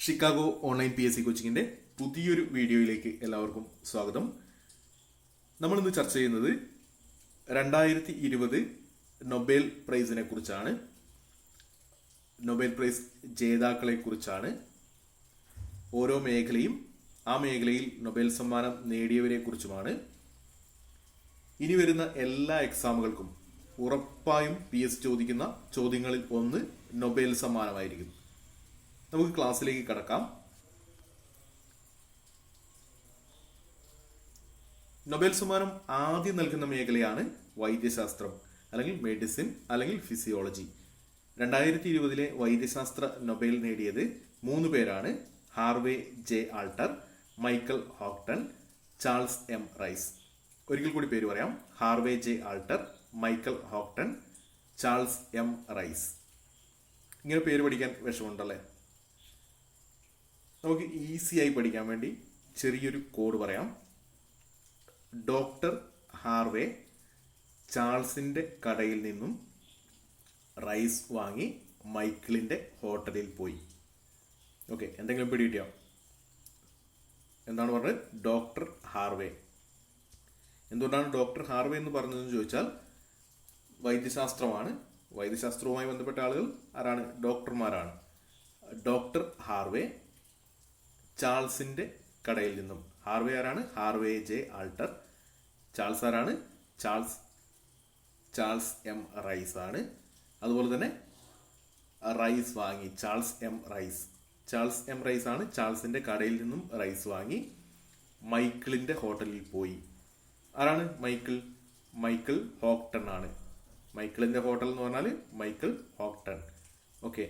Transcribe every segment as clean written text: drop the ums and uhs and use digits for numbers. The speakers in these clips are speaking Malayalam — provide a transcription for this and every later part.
ഷിക്കാഗോ ഓൺലൈൻ PSC കോച്ചിങ്ങിൻ്റെ പുതിയൊരു വീഡിയോയിലേക്ക് എല്ലാവർക്കും സ്വാഗതം. നമ്മളിന്ന് ചർച്ച ചെയ്യുന്നത് 2020 നൊബേൽ പ്രൈസിനെ കുറിച്ചാണ്. നൊബേൽ പ്രൈസ് ജേതാക്കളെ കുറിച്ചാണ്. ഓരോ മേഖലയും ആ മേഖലയിൽ നൊബേൽ സമ്മാനം നേടിയവരെ കുറിച്ചുമാണ്. ഇനി വരുന്ന എല്ലാ എക്സാമുകൾക്കും ഉറപ്പായും PSC ചോദിക്കുന്ന ചോദ്യങ്ങളിൽ ഒന്ന് നൊബേൽ സമ്മാനമായിരിക്കും. നമുക്ക് ക്ലാസ്സിലേക്ക് കടക്കാം. നൊബേൽ സമ്മാനം ആദ്യം നൽകുന്ന മേഖലയാണ് വൈദ്യശാസ്ത്രം, അല്ലെങ്കിൽ മെഡിസിൻ, അല്ലെങ്കിൽ ഫിസിയോളജി. 2020 വൈദ്യശാസ്ത്ര നൊബേൽ നേടിയത് 3 പേരാണ്: Harvey J Alter, Michael Houghton, Charles M Rice. ഒരിക്കൽ കൂടി പേര് പറയാം: Harvey J Alter, Michael Houghton, Charles M Rice. ഇങ്ങനെ പേര് പഠിക്കാൻ വിഷമമുണ്ടല്ലേ? നമുക്ക് ഈസിയായി പഠിക്കാൻ വേണ്ടി ചെറിയൊരു കോഡ് പറയാം. ഡോക്ടർ ഹാർവേ ചാൾസിൻ്റെ കടയിൽ നിന്നും റൈസ് വാങ്ങി മൈക്കിളിൻ്റെ ഹോട്ടലിൽ പോയി. ഓക്കെ, എന്തെങ്കിലും പിടികിട്ടിയോ? എന്താണ് പറഞ്ഞത്? Doctor Harvey. എന്തുകൊണ്ടാണ് ഡോക്ടർ ഹാർവേ എന്ന് പറഞ്ഞതെന്ന് ചോദിച്ചാൽ, വൈദ്യശാസ്ത്രമാണ്. വൈദ്യശാസ്ത്രവുമായി ബന്ധപ്പെട്ട ആളുകൾ ആരാണ്? ഡോക്ടർമാരാണ്. ഡോക്ടർ ഹാർവേ ചാൾസിൻ്റെ കടയിൽ നിന്നും. ഹാർവേ ആരാണ്? Harvey J Alter. ചാൾസ് ആരാണ്? ചാൾസ് എം റൈസ് ആണ്. അതുപോലെ തന്നെ റൈസ് വാങ്ങി Charles M Rice. Charles M Rice ആണ് ചാൾസിൻ്റെ കടയിൽ നിന്നും റൈസ് വാങ്ങി മൈക്കിളിൻ്റെ ഹോട്ടലിൽ പോയി. ആരാണ് മൈക്കിൾ? മൈക്കിൾ ഹോക്ടൺ ആണ്. മൈക്കിളിൻ്റെ ഹോട്ടൽ എന്ന് പറഞ്ഞാൽ മൈക്കിൾ ഹോക്ടൺ. ഓക്കെ,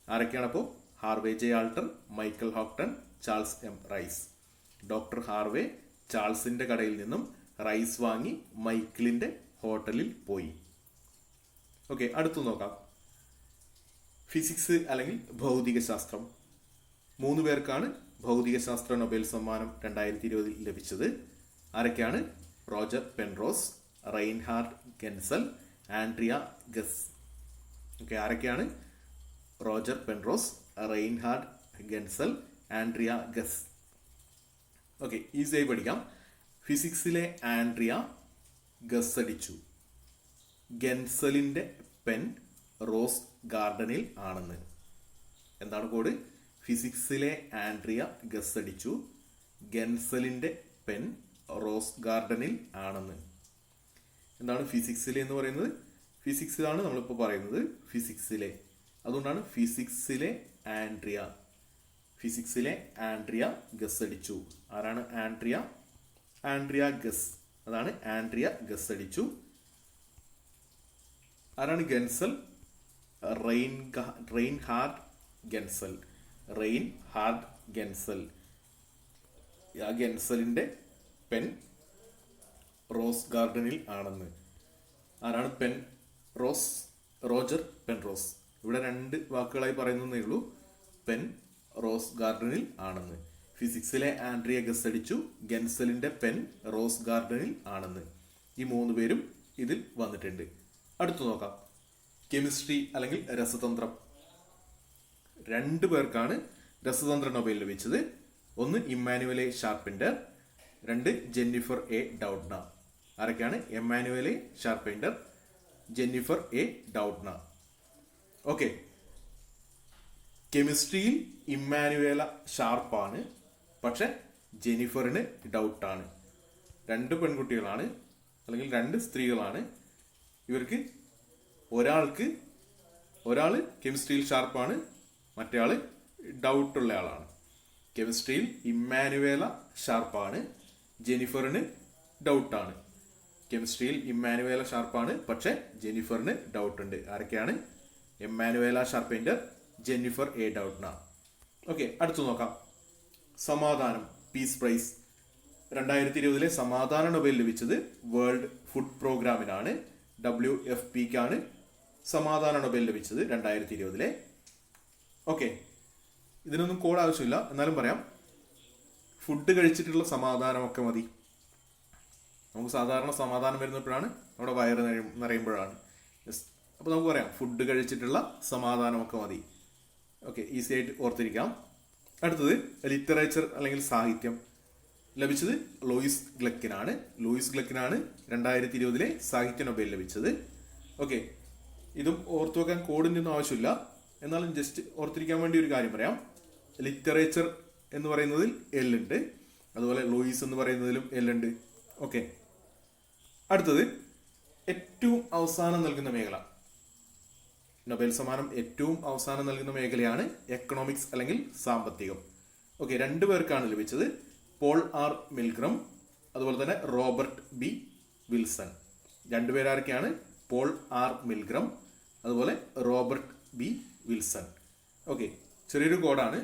ആരൊക്കെയാണ് അപ്പോൾ? Harvey J Alter, Michael Houghton, Charles M Rice. Doctor Harvey ചാൾസിൻ്റെ കടയിൽ നിന്നും റൈസ് വാങ്ങി മൈക്കിളിൻ്റെ ഹോട്ടലിൽ പോയി. ഓക്കെ, അടുത്തു നോക്കാം. ഫിസിക്സ് അല്ലെങ്കിൽ ഭൗതികശാസ്ത്രം. 3 പേർക്കാണ് ഭൗതികശാസ്ത്ര നൊബേൽ സമ്മാനം 2020 ലഭിച്ചത്. ആരൊക്കെയാണ്? Roger Penrose, Reinhard Genzel, Andrea Ghez. Okay, ആരൊക്കെയാണ്? Roger Penrose, Reinhard Genzel, Andrea Ghez. Okay, ഈസിയായി പഠിക്കാം. ഫിസിക്സിലെ ആൻഡ്രിയ ഗസ് അടിച്ചു. ഗെൻസലിൻ്റെ പെൻ റോസ് ഗാർഡനിൽ ആണെന്ന്. എന്താണ് കോഡ്? ഫിസിക്സിലെ ആൻഡ്രിയ ഗസ് അടിച്ചു. ഗെൻസലിൻ്റെ പെൻ റോസ് ഗാർഡനിൽ ആണെന്ന്. എന്താണ് ഫിസിക്സിലെ എന്ന് പറയുന്നത്? ഫിസിക്സിലാണ് നമ്മളിപ്പോൾ പറയുന്നത്. ഫിസിക്സിലെ, അതുകൊണ്ടാണ് ഫിസിക്സിലെ ആൻഡ്രിയ. ഫിസിക്സിലെ ആൻഡ്രിയ ഗസ് അടിച്ചു. ആരാണ് ആൻഡ്രിയ? Andrea guess. അതാണ് ആൻഡ്രിയ ഗസ് അടിച്ചു. ആരാണ് ഗെൻസൽ? റെയിൻഹാർഡ് ഗെൻസൽ. റെയിൻഹാർഡ് ഗെൻസൽ. ആ ഗെൻസലിൻ്റെ പെൻ റോസ് ഗാർഡനിൽ ആണെന്ന്. ആരാണ് പെൻ റോസ്? Roger Penrose. ഇവിടെ 2 വാക്കുകളായി പറയുന്നതേ ഉള്ളൂ. പെൻ റോസ് ഗാർഡനിൽ ആണെന്ന്. ഫിസിക്സിലെ ആൻഡ്രിയ ഗസ് അടിച്ചു. ഗെൻസലിൻ്റെ പെൻ റോസ് ഗാർഡനിൽ ആണെന്ന്. ഈ 3 പേരും ഇതിൽ വന്നിട്ടുണ്ട്. അടുത്തു നോക്കാം. കെമിസ്ട്രി അല്ലെങ്കിൽ രസതന്ത്രം. 2 പേർക്കാണ് രസതന്ത്ര നൊബേൽ ലഭിച്ചത്. ഒന്ന് ഇമ്മാനുവലെ ഷാർപെൻഡർ, 2 ജെന്നിഫർ എ ഡൗഡ്ന. ആരൊക്കെയാണ്? ഇമ്മാനുവലെ ഷാർപെൻഡർ, ജെന്നിഫർ എ ഡൗഡ്ന. ഓക്കെ, കെമിസ്ട്രിയിൽ ഇമ്മാനുവേല ഷാർപ്പാണ്, പക്ഷെ ജെന്നിഫറിന് ഡൗട്ടാണ്. 2 പെൺകുട്ടികളാണ്, അല്ലെങ്കിൽ 2 സ്ത്രീകളാണ്. ഇവർക്ക് ഒരാൾ കെമിസ്ട്രിയിൽ ഷാർപ്പാണ്, മറ്റേ ഡൗട്ടുള്ള ആളാണ്. കെമിസ്ട്രിയിൽ ഇമ്മാനുവേല ഷാർപ്പാണ്, ജെന്നിഫറിന് ഡൗട്ടാണ്. കെമിസ്ട്രിയിൽ ഇമ്മാനുവേല ഷാർപ്പാണ്, പക്ഷെ ജെന്നിഫറിന് ഡൗട്ടുണ്ട്. ആരൊക്കെയാണ്? ഇമ്മാനുവേല ഷാർപെൻഡർ, ജെന്നിഫർ എ ഡൗഡ്ന. ഓക്കെ, അടുത്തു നോക്കാം. സമാധാനം, പീസ് പ്രൈസ്. 2020 സമാധാന നൊബേൽ ലഭിച്ചത് വേൾഡ് ഫുഡ് പ്രോഗ്രാമിനാണ്. WFPക്കാണ് സമാധാന നൊബേൽ ലഭിച്ചത് 2020. ഓക്കെ, ഇതിനൊന്നും കോഡ് ആവശ്യമില്ല, എന്നാലും പറയാം. ഫുഡ് കഴിച്ചിട്ടുള്ള സമാധാനമൊക്കെ മതി. നമുക്ക് സാധാരണ സമാധാനം വരുന്നപ്പോഴാണ് നമ്മുടെ വയറ് നിറയുമ്പോഴാണ്. അപ്പോൾ നമുക്ക് പറയാം, ഫുഡ് കഴിച്ചിട്ടുള്ള സമാധാനമൊക്കെ മതി. ഓക്കെ, ഈസി ആയിട്ട് ഓർത്തിരിക്കാം. അടുത്തത് ലിറ്ററേച്ചർ അല്ലെങ്കിൽ സാഹിത്യം ലഭിച്ചത് ലൂയിസ് ഗ്ലക്കിനാണ്. 2020 സാഹിത്യ നൊബേൽ ലഭിച്ചത്. ഓക്കെ, ഇതും ഓർത്തു വെക്കാൻ കോഡിൻ്റെ ഒന്നും ആവശ്യമില്ല, എന്നാലും ജസ്റ്റ് ഓർത്തിരിക്കാൻ വേണ്ടി ഒരു കാര്യം പറയാം. ലിറ്ററേച്ചർ എന്ന് പറയുന്നതിൽ എൽ ഉണ്ട്, അതുപോലെ ലൂയിസ് എന്ന് പറയുന്നതിലും എൽ ഉണ്ട്. ഓക്കെ, അടുത്തത് ഏറ്റവും അവസാനം നൽകുന്ന മേഖല, നൊബേൽ സമ്മാനം ഏറ്റവും അവസാനം നൽകുന്ന മേഖലയാണ് എക്കണോമിക്സ് അല്ലെങ്കിൽ സാമ്പത്തികം. ഓക്കെ, 2 പേർക്കാണ് ലഭിച്ചത്, പോൾ ആർ മിൽഗ്രം അതുപോലെ തന്നെ റോബർട്ട് ബി വിൽസൺ. 2 പേരാരൊക്കെയാണ്? പോൾ ആർ മിൽഗ്രം അതുപോലെ റോബർട്ട് ബി വിൽസൺ. ഓക്കെ, ചെറിയൊരു കോഡാണ്.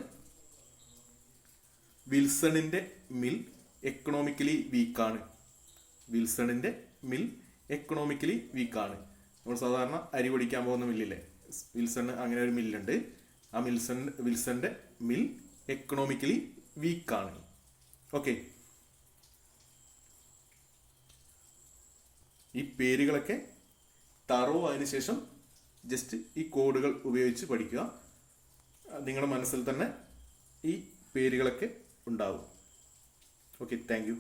വിൽസണിന്റെ മിൽ എക്കണോമിക്കലി വീക്കാണ്. വിൽസണിന്റെ മിൽ എക്കണോമിക്കലി വീക്കാണ്. നമ്മൾ സാധാരണ അരി പൊടിക്കാൻ പോകുന്ന മില്ലില്ലേ, വിൽസണ് അങ്ങനെ ഒരു മില്ലുണ്ട്. ആ വിൽസന്റെ മിൽ എക്കണോമിക്കലി വീക്കാണ്. ഓക്കെ, ഈ പേരുകളൊക്കെ തറോ അതിന് ശേഷം ജസ്റ്റ് ഈ കോഡുകൾ ഉപയോഗിച്ച് പഠിക്കുക. നിങ്ങളുടെ മനസ്സിൽ തന്നെ ഈ പേരുകളൊക്കെ ഉണ്ടാവും. Okay, thank you.